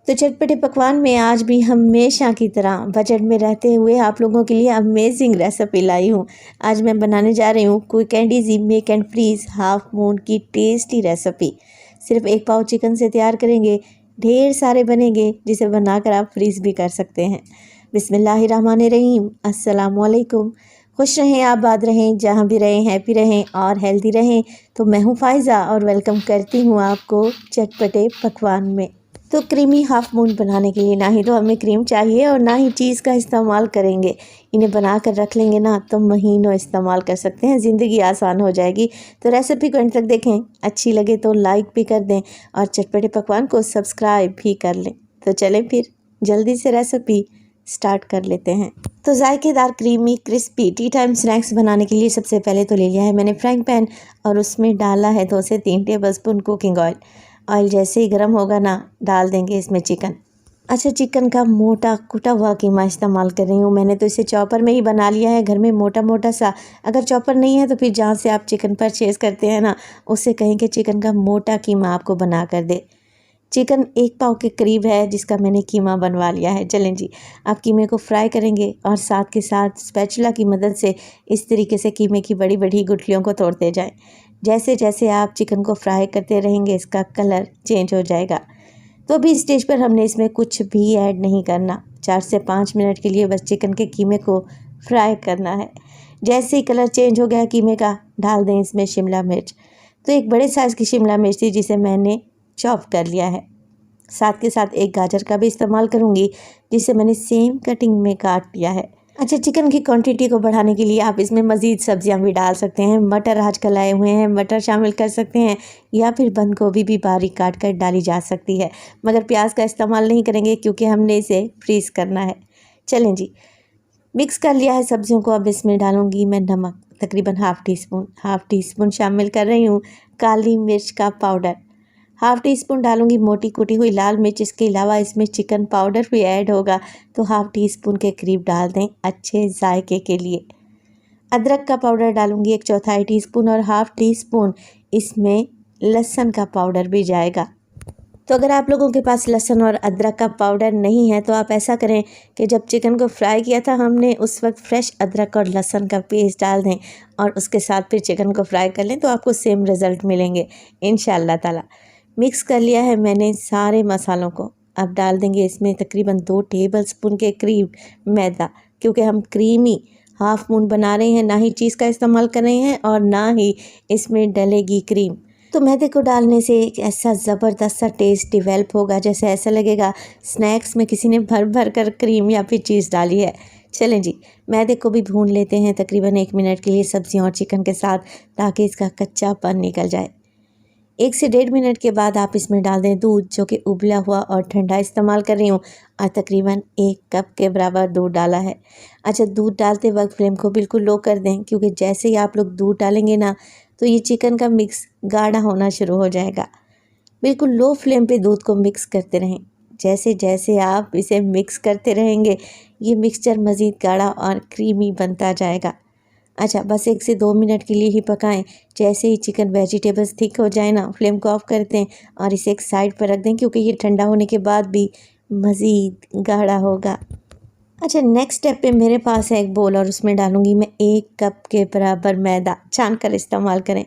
तो चटपटे पकवान में आज भी हमेशा की तरह बजट में रहते हुए आप लोगों के लिए अमेजिंग रेसिपी लाई हूँ। आज मैं बनाने जा रही हूँ quick and easy make and freeze half moon की टेस्टी रेसिपी। सिर्फ 1 पाव चिकन से तैयार करेंगे, ढेर सारे बनेंगे जिसे बनाकर आप फ्रीज भी कर सकते हैं। बिस्मिल्लाहिर्रहमानिर्रहीम, अस्सलाम वालेकुम। खुश रहें, आबाद रहें, जहाँ भी रहें हैप्पी रहें और हेल्दी रहें। तो मैं हूँ फ़ाइज़ा और वेलकम करती हूँ आपको चटपटे पकवान में। तो क्रीमी हाफ मून बनाने के लिए ना ही तो हमें क्रीम चाहिए और ना ही चीज़ का इस्तेमाल करेंगे। इन्हें बना कर रख लेंगे ना तो महीनों इस्तेमाल कर सकते हैं, ज़िंदगी आसान हो जाएगी। तो रेसिपी को अंत तक देखें, अच्छी लगे तो लाइक भी कर दें और चटपटे पकवान को सब्सक्राइब भी कर लें। तो चलें फिर जल्दी से रेसिपी स्टार्ट कर लेते हैं। तो जायकेदार creamy crispy tea time snacks बनाने के लिए सबसे पहले तो ले लिया है मैंने फ्राइंग पैन और उसमें डाला है 2 से 3 टेबलस्पून कुकिंग ऑयल। ऑयल जैसे ही गर्म होगा ना, डाल देंगे इसमें चिकन। अच्छा, चिकन का मोटा कुटा हुआ कीमा इस्तेमाल कर रही हूँ मैंने, तो इसे चॉपर में ही बना लिया है घर में मोटा मोटा सा। अगर चॉपर नहीं है तो फिर जहाँ से आप चिकन परचेज़ करते हैं ना, उससे कहें कि चिकन का मोटा कीमा आपको बना कर दे। चिकन 1 पाव के करीब है जिसका मैंने कीमा बनवा लिया है। चलें जी, आप कीमे को फ्राई करेंगे और साथ के साथ स्पैचुला की मदद से इस तरीके से कीमे की बड़ी बड़ी गुठलियों को तोड़ते जाएं। जैसे जैसे आप चिकन को फ्राई करते रहेंगे इसका कलर चेंज हो जाएगा। तो अभी इस स्टेज पर हमने इसमें कुछ भी ऐड नहीं करना। 4 से 5 मिनट के लिए बस चिकन के कीमे को फ्राई करना है। जैसे ही कलर चेंज हो गया कीमे का, डाल दें इसमें शिमला मिर्च। तो एक बड़े साइज़ की शिमला मिर्च थी जिसे मैंने चॉप कर लिया है। साथ के साथ एक गाजर का भी इस्तेमाल करूँगी जिसे मैंने सेम कटिंग में काट लिया है। अच्छा, चिकन की क्वांटिटी को बढ़ाने के लिए आप इसमें मज़ीद सब्जियां भी डाल सकते हैं। मटर आजकल लाए हुए हैं, मटर शामिल कर सकते हैं या फिर बंद गोभी भी बारीक काट कर डाली जा सकती है, मगर प्याज का इस्तेमाल नहीं करेंगे क्योंकि हमने इसे फ्रीज़ करना है। चलें जी, मिक्स कर लिया है सब्जियों को। अब इसमें डालूँगी मैं नमक, तकरीबन हाफ़ टी स्पून शामिल कर रही हूँ काली मिर्च का पाउडर। हाफ़ टी स्पून डालूंगी मोटी कुटी हुई लाल मिर्च। इसके अलावा इसमें चिकन पाउडर भी ऐड होगा, तो हाफ़ टी स्पून के करीब डाल दें अच्छे जायके के लिए। अदरक का पाउडर डालूंगी 1/4 टीस्पून और हाफ़ टी स्पून इसमें लहसुन का पाउडर भी जाएगा। तो अगर आप लोगों के पास लहसुन और अदरक का पाउडर नहीं है तो आप ऐसा करें कि जब चिकन को फ्राई किया था हमने, उस वक्त फ्रेश अदरक और लहसुन का पेस्ट डाल दें और उसके साथ फिर चिकन को फ्राई कर लें, तो आपको सेम रिज़ल्ट मिलेंगे इंशाअल्लाह ताला। मिक्स कर लिया है मैंने सारे मसालों को। अब डाल देंगे इसमें तकरीबन 2 टेबलस्पून के करीब मैदा, क्योंकि हम क्रीमी हाफ मून बना रहे हैं, ना ही चीज़ का इस्तेमाल कर रहे हैं और ना ही इसमें डलेगी क्रीम। तो मैदे को डालने से एक ऐसा ज़बरदस्त सा टेस्ट डिवेल्प होगा, जैसे ऐसा लगेगा स्नैक्स में किसी ने भर भर कर क्रीम या फिर चीज़ डाली है। चलें जी, मैदे को भी भून लेते हैं तकरीबन 1 मिनट के लिए सब्जियों और चिकन के साथ, ताकि इसका कच्चापन निकल जाए। 1 से 1.5 मिनट के बाद आप इसमें डाल दें दूध, जो कि उबला हुआ और ठंडा इस्तेमाल कर रही हूँ, और तकरीबन 1 कप के बराबर दूध डाला है। अच्छा, दूध डालते वक्त फ्लेम को बिल्कुल लो कर दें, क्योंकि जैसे ही आप लोग दूध डालेंगे ना, तो ये चिकन का मिक्स गाढ़ा होना शुरू हो जाएगा। बिल्कुल लो फ्लेम पे दूध को मिक्स करते रहें। जैसे जैसे आप इसे मिक्स करते रहेंगे, ये मिक्सचर मज़ीद गाढ़ा और क्रीमी बनता जाएगा। अच्छा, बस 1 से 2 मिनट के लिए ही पकाएं। जैसे ही चिकन वेजिटेबल्स थिक हो जाए ना, फ्लेम को ऑफ कर दें और इसे एक साइड पर रख दें, क्योंकि ये ठंडा होने के बाद भी मज़ीद गाढ़ा होगा। अच्छा, नेक्स्ट स्टेप पे मेरे पास है एक बोल और उसमें डालूंगी मैं 1 कप के बराबर मैदा। छान कर इस्तेमाल करें।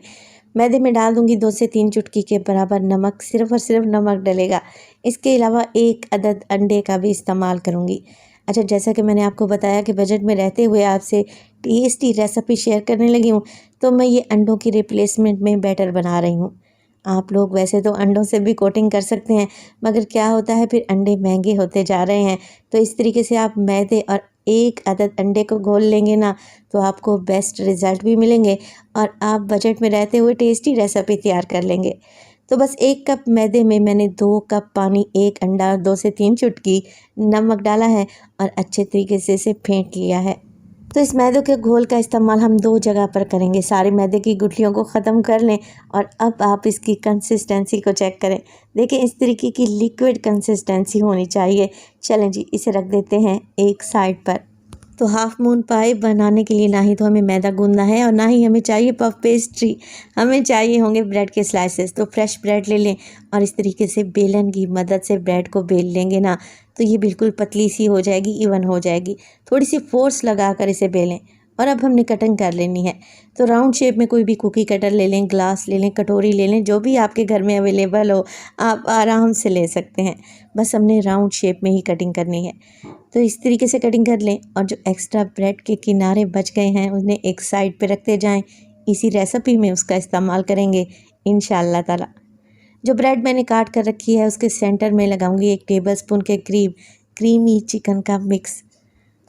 मैदे में डाल दूंगी 2 से 3 चुटकी के बराबर नमक, सिर्फ़ और सिर्फ नमक डलेगा। इसके अलावा 1 अदद अंडे का भी इस्तेमाल करूंगी। अच्छा, जैसा कि मैंने आपको बताया कि बजट में रहते हुए आपसे टेस्टी रेसिपी शेयर करने लगी हूँ, तो मैं ये अंडों की रिप्लेसमेंट में बैटर बना रही हूँ। आप लोग वैसे तो अंडों से भी कोटिंग कर सकते हैं, मगर क्या होता है फिर अंडे महंगे होते जा रहे हैं। तो इस तरीके से आप मैदे और 1 अदद अंडे को घोल लेंगे ना, तो आपको बेस्ट रिज़ल्ट भी मिलेंगे और आप बजट में रहते हुए टेस्टी रेसिपी तैयार कर लेंगे। तो बस 1 कप मैदे में मैंने 2 कप पानी, 1 अंडा और 2 से 3 चुटकी नमक डाला है और अच्छे तरीके से इसे फेंट लिया है। तो इस मैदे के घोल का इस्तेमाल हम 2 जगह पर करेंगे। सारी मैदे की गुठलियों को ख़त्म कर लें और अब आप इसकी कंसिस्टेंसी को चेक करें। देखिए, इस तरीके की लिक्विड कंसिस्टेंसी होनी चाहिए। चलें जी, इसे रख देते हैं एक साइड पर। तो हाफ मून पाई बनाने के लिए ना ही तो हमें मैदा गूंदना है और ना ही हमें चाहिए पफ पेस्ट्री, हमें चाहिए होंगे ब्रेड के स्लाइसेस। तो फ्रेश ब्रेड ले लें और इस तरीके से बेलन की मदद से ब्रेड को बेल लेंगे ना, तो ये बिल्कुल पतली सी हो जाएगी, इवन हो जाएगी। थोड़ी सी फोर्स लगा कर इसे बेलें और अब हमने कटिंग कर लेनी है। तो राउंड शेप में कोई भी कुकी कटर ले लें, ग्लास ले लें, कटोरी ले लें, जो भी आपके घर में अवेलेबल हो आप आराम से ले सकते हैं। बस हमने राउंड शेप में ही कटिंग करनी है। तो इस तरीके से कटिंग कर लें और जो एक्स्ट्रा ब्रेड के किनारे बच गए हैं उन्हें एक साइड पे रखते जाएं। इसी रेसिपी में उसका इस्तेमाल करेंगे इंशाअल्लाह ताला। जो ब्रेड मैंने काट कर रखी है उसके सेंटर में लगाऊंगी 1 टेबलस्पून के करीब क्रीमी चिकन का मिक्स।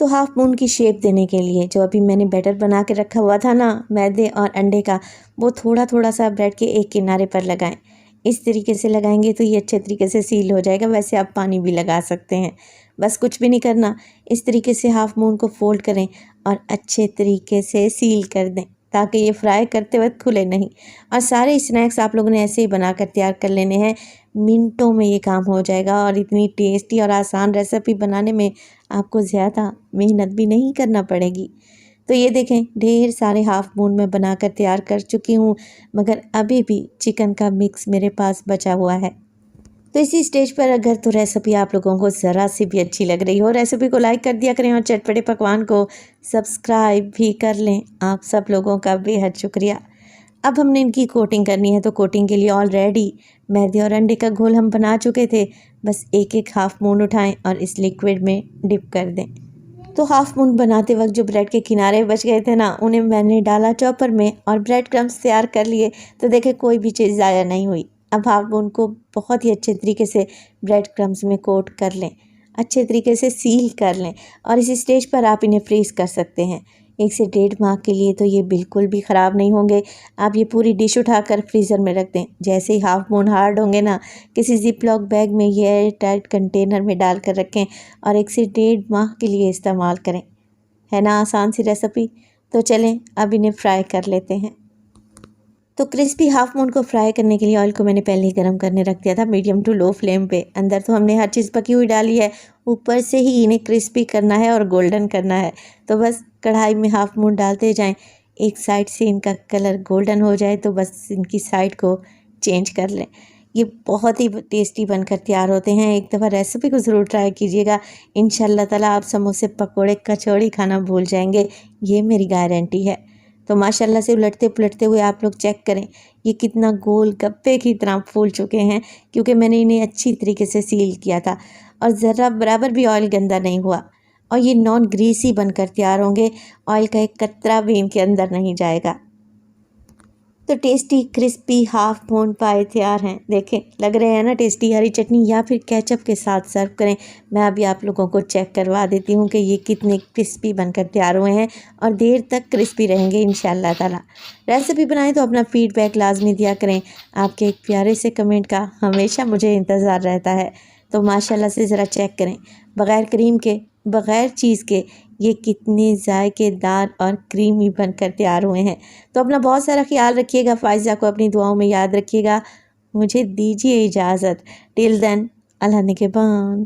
तो हाफ मून की शेप देने के लिए जो अभी मैंने बैटर बना के रखा हुआ था ना मैदे और अंडे का, वो थोड़ा थोड़ा सा ब्रेड के एक किनारे पर लगाएं। इस तरीके से लगाएंगे तो ये अच्छे तरीके से सील हो जाएगा। वैसे आप पानी भी लगा सकते हैं, बस कुछ भी नहीं करना। इस तरीके से हाफ मून को फोल्ड करें और अच्छे तरीके से सील कर दें ताकि ये फ्राई करते वक्त खुले नहीं। और सारे स्नैक्स आप लोगों ने ऐसे ही बनाकर तैयार कर लेने हैं, मिनटों में ये काम हो जाएगा। और इतनी टेस्टी और आसान रेसिपी बनाने में आपको ज़्यादा मेहनत भी नहीं करना पड़ेगी। तो ये देखें ढेर सारे हाफ मून में बनाकर तैयार कर चुकी हूँ, मगर अभी भी चिकन का मिक्स मेरे पास बचा हुआ है। तो इसी स्टेज पर अगर तो रेसिपी आप लोगों को ज़रा सी भी अच्छी लग रही हो, रेसिपी को लाइक कर दिया करें और चटपटे पकवान को सब्सक्राइब भी कर लें। आप सब लोगों का बेहद शुक्रिया। अब हमने इनकी कोटिंग करनी है। तो कोटिंग के लिए ऑलरेडी मैदे और अंडे का घोल हम बना चुके थे। बस एक एक हाफ मून उठाएं और इस लिक्विड में डिप कर दें। तो हाफ मून बनाते वक्त जो ब्रेड के किनारे बच गए थे ना, उन्हें मैंने डाला चॉपर में और ब्रेड क्रम्स तैयार कर लिए। तो देखें कोई भी चीज़ ज़ाया नहीं हुई। अब हाफ मून को बहुत ही अच्छे तरीके से ब्रेड क्रम्स में कोट कर लें, अच्छे तरीके से सील कर लें और इस स्टेज पर आप इन्हें फ्रीज़ कर सकते हैं 1 से 1.5 माह के लिए। तो ये बिल्कुल भी ख़राब नहीं होंगे। आप ये पूरी डिश उठाकर फ्रीज़र में रख दें। जैसे ही हाफ मून हार्ड होंगे ना, किसी जिप लॉक बैग में या एयर टाइट कंटेनर में डाल कर रखें और 1 से 1.5 माह के लिए इस्तेमाल करें। है ना आसान सी रेसिपी। तो चलें अब इन्हें फ्राई कर लेते हैं। तो क्रिस्पी हाफ मून को फ्राई करने के लिए ऑयल को मैंने पहले ही गर्म करने रख दिया था मीडियम टू लो फ्लेम पे। अंदर तो हमने हर चीज़ पकी हुई डाली है, ऊपर से ही इन्हें क्रिस्पी करना है और गोल्डन करना है। तो बस कढ़ाई में हाफ मून डालते जाएं, एक साइड से इनका कलर गोल्डन हो जाए तो बस इनकी साइड को चेंज कर लें। ये बहुत ही टेस्टी बनकर तैयार होते हैं। एक दफ़ा रेसिपी को ज़रूर ट्राई कीजिएगा। इंशाल्लाह ताला आप समोसे पकोड़े कचौड़ी खाना भूल जाएंगे, ये मेरी गारंटी है। तो माशाल्लाह से उलटते पुलटते हुए आप लोग चेक करें ये कितना गोल गप्पे की तरह फूल चुके हैं, क्योंकि मैंने इन्हें अच्छी तरीके से सील किया था और ज़रा बराबर भी ऑयल गंदा नहीं हुआ। और ये नॉन ग्रीसी बनकर तैयार होंगे, ऑयल का एक कतरा भी इनके अंदर नहीं जाएगा। तो टेस्टी क्रिस्पी हाफ मून पाए तैयार हैं। देखें लग रहे हैं ना टेस्टी। हरी चटनी या फिर केचप के साथ सर्व करें। मैं अभी आप लोगों को चेक करवा देती हूँ कि ये कितने क्रिस्पी बनकर तैयार हुए हैं और देर तक क्रिस्पी रहेंगे इंशाल्लाह ताला। रेसिपी बनाएं तो अपना फीडबैक लाजमी दिया करें। आपके एक प्यारे से कमेंट का हमेशा मुझे इंतज़ार रहता है। तो माशाल्लाह से ज़रा चेक करें, बग़ैर क्रीम के बग़ैर चीज़ के ये कितने जायकेदार और क्रीमी बनकर तैयार हुए हैं। तो अपना बहुत सारा ख्याल रखिएगा। फ़ाइज़ा को अपनी दुआओं में याद रखिएगा। मुझे दीजिए इजाज़त। टिल देन अल्लाह निगहबान।